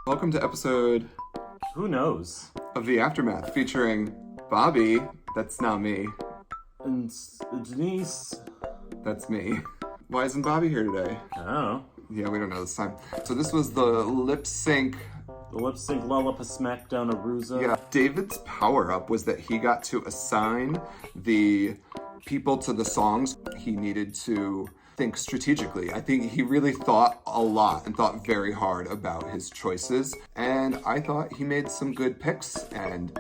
Welcome to episode Who knows? of The Aftermath featuring Bobby, that's not me, And Denise. that's me. Why isn't Bobby here today? I don't know. Yeah, we don't know this time. So this was the lip sync. The lip sync Lullaby Smackdown Arusa. Yeah, David's power-up was that he got to assign the people to the songs. He needed to think strategically. I think he really thought a lot and thought very hard about his choices. And I thought he made some good picks and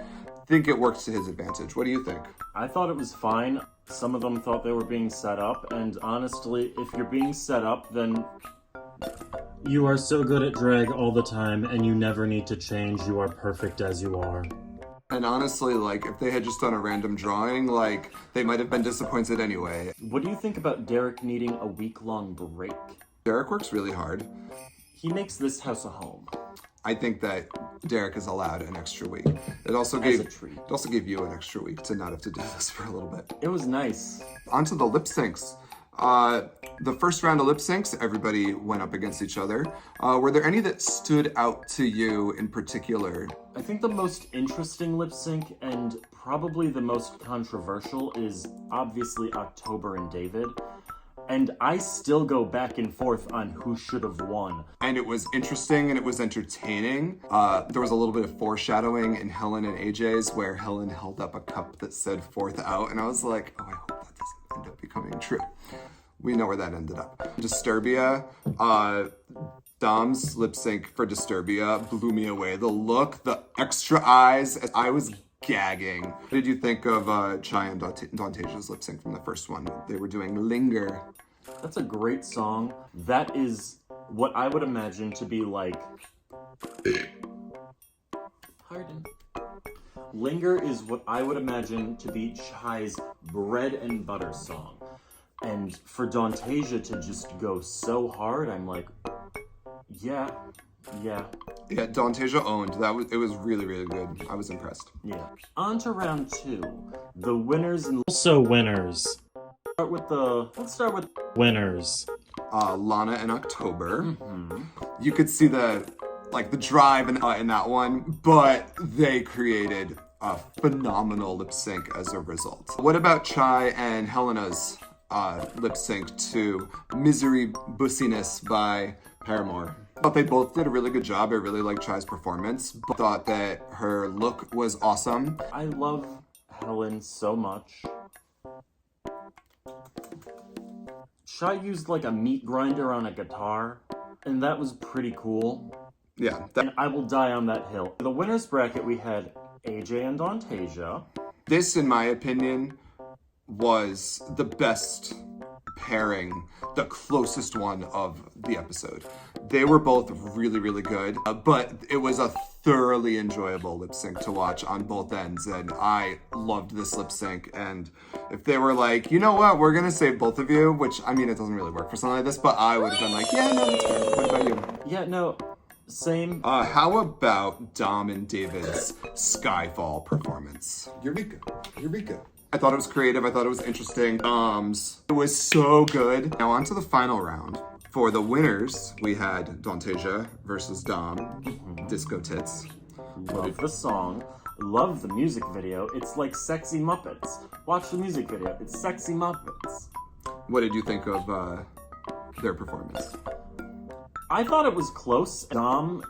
think it worked to his advantage. What do you think? I thought it was fine. Some of them thought they were being set up, and honestly, if you're being set up, then you are so good at drag all the time, and you never need to change. You are perfect as you are. And honestly, if they had just done a random drawing, they might have been disappointed anyway. What do you think about Derek needing a week-long break? Derek works really hard. He makes this house a home. I think that Derek is allowed an extra week. It also As gave a treat. It also gave you an extra week to not have to do this for a little bit. It was nice. On to the lip syncs. The first round of lip syncs, everybody went up against each other. Were there any that stood out to you in particular? I think the most interesting lip sync and probably the most controversial is obviously October and David. And I still go back and forth on who should have won. And it was interesting and it was entertaining. There was a little bit of foreshadowing in Helen and AJ's where Helen held up a cup that said fourth out. And I was like, oh, I hope that doesn't end up becoming true. We know where that ended up. Disturbia, Dom's lip sync for Disturbia blew me away. The look, the extra eyes, I was gagging. What did you think of Chai and Dantasia's lip sync from the first one? They were doing Linger. That's a great song. That is what I would imagine to be like... Pardon. Linger is what I would imagine to be Chai's bread and butter song. And for Dantasia to just go so hard, I'm like, yeah. Yeah, Dantasia owned. It was really, really good. I was impressed. Yeah. On to round two. The winners and also winners. Let's start with winners. Lana and October. Mm-hmm. You could see the drive in that one, but they created a phenomenal lip sync as a result. What about Chai and Helena's lip sync to Misery Bussiness by Paramore? I thought they both did a really good job. I really liked Chai's performance, but thought that her look was awesome. I love Helen so much. Chai used a meat grinder on a guitar, and that was pretty cool. Yeah. And I will die on that hill. In the winner's bracket, we had AJ and Dantasia. This, in my opinion, was the best pairing, the closest one of the episode. They were both really, really good, but it was a thoroughly enjoyable lip sync to watch on both ends, and I loved this lip sync. And if they were like, you know what, we're gonna save both of you, which, I mean, it doesn't really work for something like this, but I would have been like, yeah, no, that's fair. What about you? Yeah, no, same. How about Dom and David's Skyfall performance? Eureka. I thought it was creative. I thought it was interesting. It was so good. Now on to the final round. For the winners, we had Dantasia versus Dom. Disco Tits. Love the song. Love the music video. It's like Sexy Muppets. Watch the music video. It's Sexy Muppets. What did you think of their performance? I thought it was close. Dom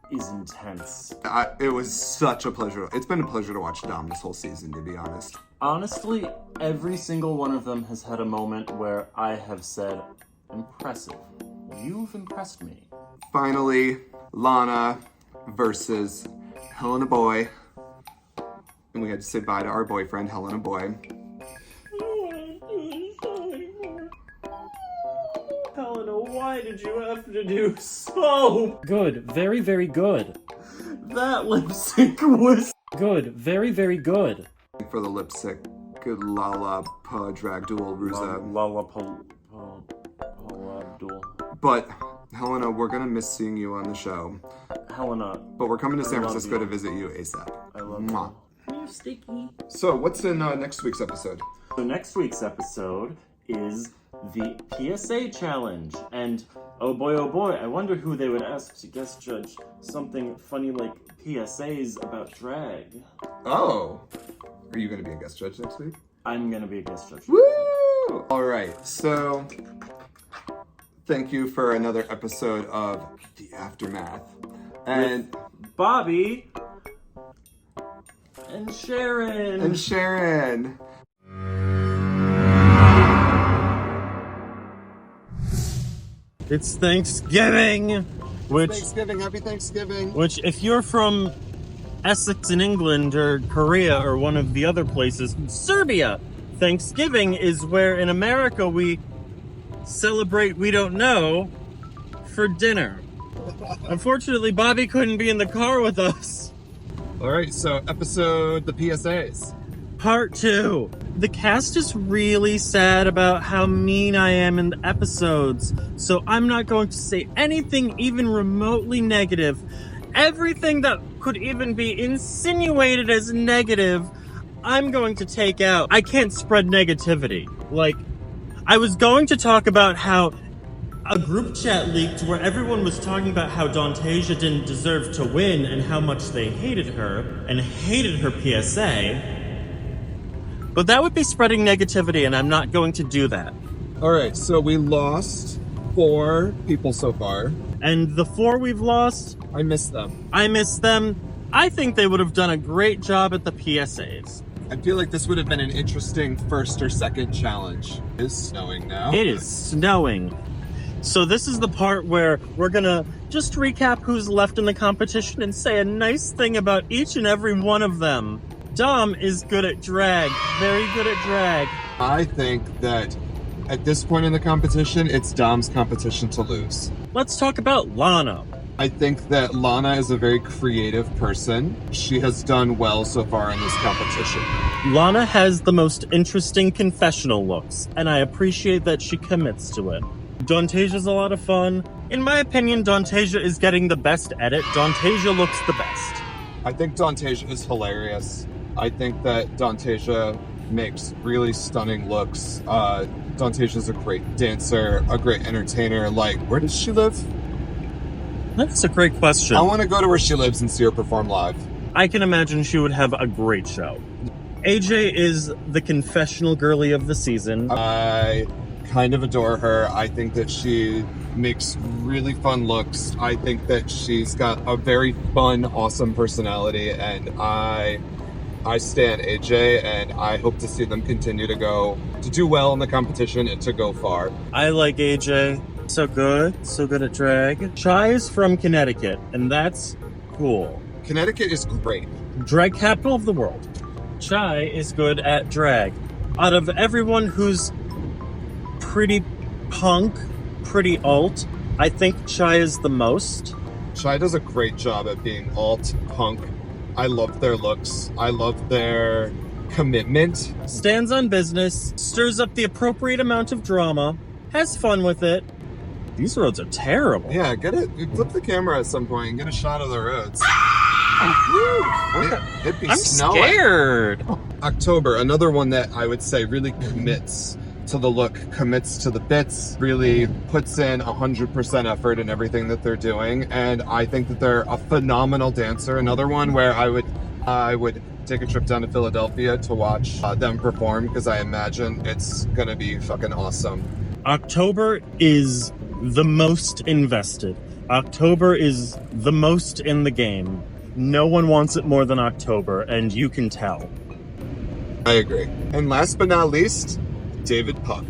is intense. It was such a pleasure. It's been a pleasure to watch Dom this whole season, to be honest. Honestly, every single one of them has had a moment where I have said, impressive. You've impressed me. Finally, Lana versus Helena Boy. And we had to say bye to our boyfriend, Helena Boy. Helena, why did you have to do so good? Very, very good. That lip sync was good. Very, very good. For the lip sync, good Lollapalooza Drag Duel Rusa. Duel. But Helena, we're gonna miss seeing you on the show. Helena. But we're coming to San Francisco you. to visit you ASAP. I love Mwah. you. You're sticky. So what's in next week's episode? So next week's episode is the PSA challenge, and oh boy, I wonder who they would ask to guest judge something funny like PSAs about drag. Oh, are you going to be a guest judge next week? I'm gonna be a guest judge. Woo! All right, so thank you for another episode of The Aftermath. And with Bobby and Sharon. It's Thanksgiving, Happy Thanksgiving. which if you're from Essex in England or Korea or one of the other places, Serbia, Thanksgiving is where in America we celebrate we don't know for dinner. Unfortunately, Bobby couldn't be in the car with us. All right, so the PSAs. Part 2. The cast is really sad about how mean I am in the episodes, so I'm not going to say anything even remotely negative. Everything that could even be insinuated as negative, I'm going to take out. I can't spread negativity. Like, I was going to talk about how a group chat leaked where everyone was talking about how Dontasia didn't deserve to win and how much they hated her and hated her PSA. But that would be spreading negativity, and I'm not going to do that. All right, so we lost 4 people so far. And the 4 we've lost, I miss them. I think they would have done a great job at the PSAs. I feel like this would have been an interesting first or second challenge. It is snowing now. It is snowing. So this is the part where we're gonna just recap who's left in the competition and say a nice thing about each and every one of them. Dom is good at drag, very good at drag. I think that at this point in the competition, it's Dom's competition to lose. Let's talk about Lana. I think that Lana is a very creative person. She has done well so far in this competition. Lana has the most interesting confessional looks, and I appreciate that she commits to it. Dontasia's a lot of fun. In my opinion, Dontasia is getting the best edit. Dontasia looks the best. I think Dontasia is hilarious. I think that Dontasia makes really stunning looks. Dontasia's a great dancer, a great entertainer. Like, where does she live? That's a great question. I want to go to where she lives and see her perform live. I can imagine she would have a great show. AJ is the confessional girly of the season. I kind of adore her. I think that she makes really fun looks. I think that she's got a very fun, awesome personality, and I stan AJ, and I hope to see them continue to do well in the competition and to go far. I like AJ. So good at drag. Chai is from Connecticut, and that's cool. Connecticut is great. Drag capital of the world. Chai is good at drag. Out of everyone who's pretty punk, pretty alt, I think Chai is the most. Chai does a great job at being alt punk. I love their looks. I love their commitment. Stands on business, stirs up the appropriate amount of drama, has fun with it. These roads are terrible. Yeah, flip the camera at some point and get a shot of the roads. It'd be I'm snowing. scared. October, another one that I would say really commits to the look, commits to the bits, really puts in 100% effort in everything that they're doing, and I think that they're a phenomenal dancer. Another one where I would take a trip down to Philadelphia to watch them perform, because I imagine it's gonna be fucking awesome. October is the most invested. October is the most in the game. No one wants it more than October, and you can tell. I agree. And last but not least, David Puck.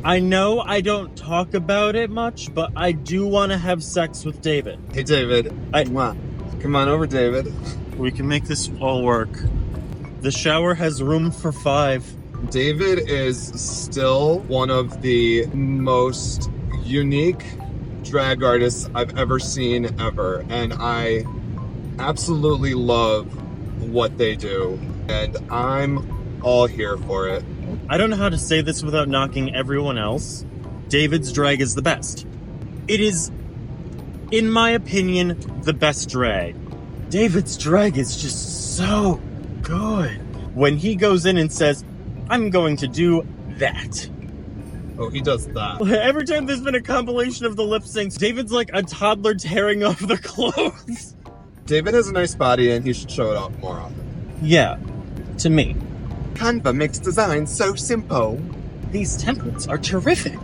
I know I don't talk about it much, but I do want to have sex with David. Hey David, come on over, David. We can make this all work. The shower has room for 5. David is still one of the most unique drag artists I've ever seen ever, and I absolutely love what they do, and I'm all here for it. I don't know how to say this without knocking everyone else. David's drag is the best. It is, in my opinion, the best drag. David's drag is just so good. When he goes in and says, I'm going to do that. Oh, he does that. Every time there's been a compilation of the lip syncs, David's like a toddler tearing off the clothes. David has a nice body and he should show it off more often. Yeah, to me. Canva makes design so simple. These templates are terrific.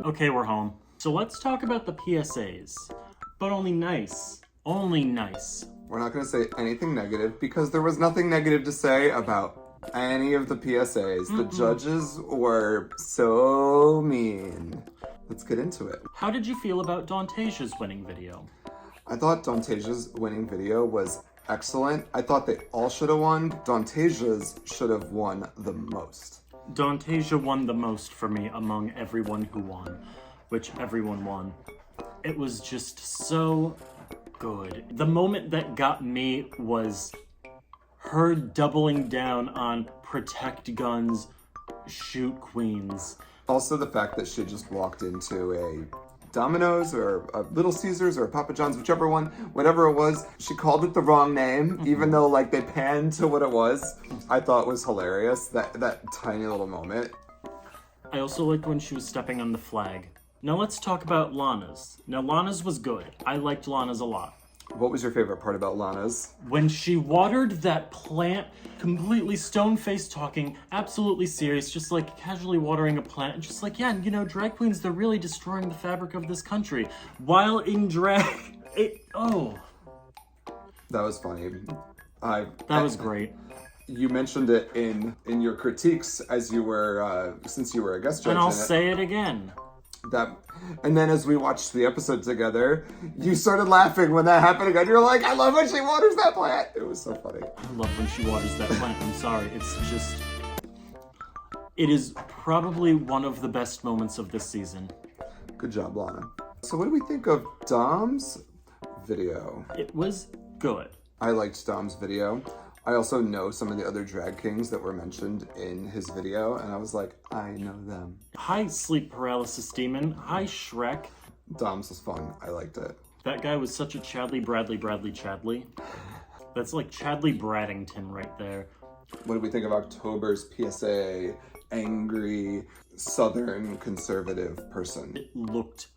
Okay, we're home. So let's talk about the PSAs. But only nice. Only nice. We're not going to say anything negative because there was nothing negative to say about any of the PSAs. The judges were so mean. Let's get into it. How did you feel about Dantasia's winning video? I thought Dantasia's winning video was excellent. I thought they all should have won. Dantasia's should have won the most. Dantasia won the most for me among everyone who won, which everyone won. It was just so good. The moment that got me was her doubling down on protect guns, shoot queens. Also the fact that she just walked into a Domino's or a Little Caesars or a Papa John's, whichever one, whatever it was, she called it the wrong name, even though like they panned to what it was. I thought it was hilarious, that tiny little moment. I also liked when she was stepping on the flag. Now let's talk about Lana's. Now Lana's was good. I liked Lana's a lot. What was your favorite part about Lana's? When she watered that plant, completely stone-faced talking, absolutely serious, just like casually watering a plant, just like, yeah, you know, drag queens, they're really destroying the fabric of this country. While in drag, That was funny. That was great. You mentioned it in your critiques as you were, since you were a guest judge. And I'll in it. say it again. And then as we watched the episode together, you started laughing when that happened again. You're like, I love when she waters that plant. It was so funny. I love when she waters that plant. I'm sorry. It is probably one of the best moments of this season. Good job, Lana. So what do we think of Dom's video? It was good. I liked Dom's video. I also know some of the other drag kings that were mentioned in his video, and I was like, I know them. Hi, Sleep Paralysis Demon. Hi, Shrek. Dom's was fun. I liked it. That guy was such a Chadley Chadley. That's like Chadley Braddington right there. What do we think of October's PSA angry Southern conservative person? It looked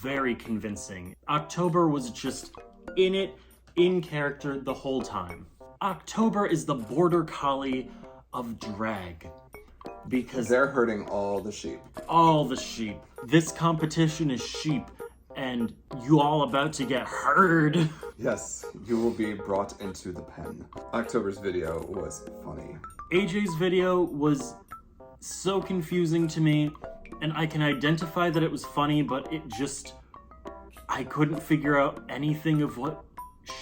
very convincing. October was just in it, in character the whole time. October is the border collie of drag. Because they're herding all the sheep. All the sheep. This competition is sheep, and you all about to get herd. Yes, you will be brought into the pen. October's video was funny. AJ's video was so confusing to me, and I can identify that it was funny, but I couldn't figure out anything of what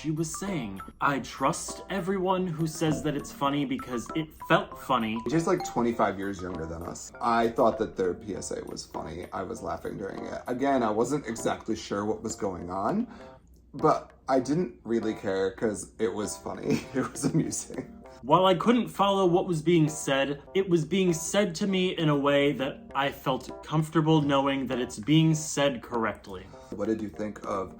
she was saying. I trust everyone who says that it's funny because it felt funny. AJ's like 25 years younger than us. I thought that their PSA was funny. I was laughing during it. Again, I wasn't exactly sure what was going on, but I didn't really care because it was funny. It was amusing. While I couldn't follow what was being said, it was being said to me in a way that I felt comfortable knowing that it's being said correctly. What did you think of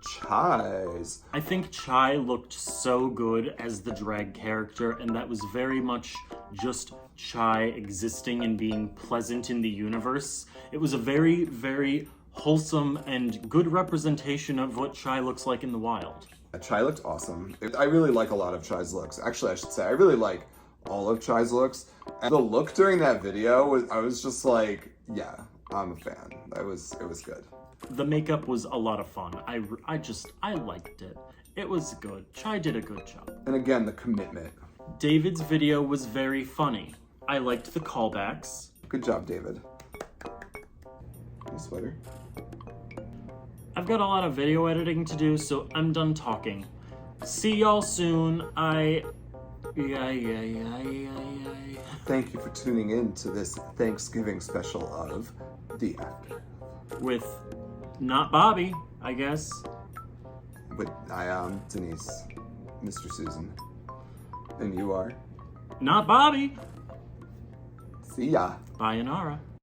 Chai's? I think Chai looked so good as the drag character, and that was very much just Chai existing and being pleasant in the universe. It was a very, very wholesome and good representation of what Chai looks like in the wild. Chai looked awesome. I really like a lot of Chai's looks. Actually, I should say, I really like all of Chai's looks. And the look during that video, I was just like, yeah, I'm a fan. It was good. The makeup was a lot of fun. I liked it. It was good. Chai did a good job. And again, the commitment. David's video was very funny. I liked the callbacks. Good job, David. Your sweater? I've got a lot of video editing to do, so I'm done talking. See y'all soon. I Yeah. Thank you for tuning in to this Thanksgiving special of The After. With not Bobby, I guess. But I am Denise, Mr. Susan. And you are? Not Bobby. See ya. Sayonara.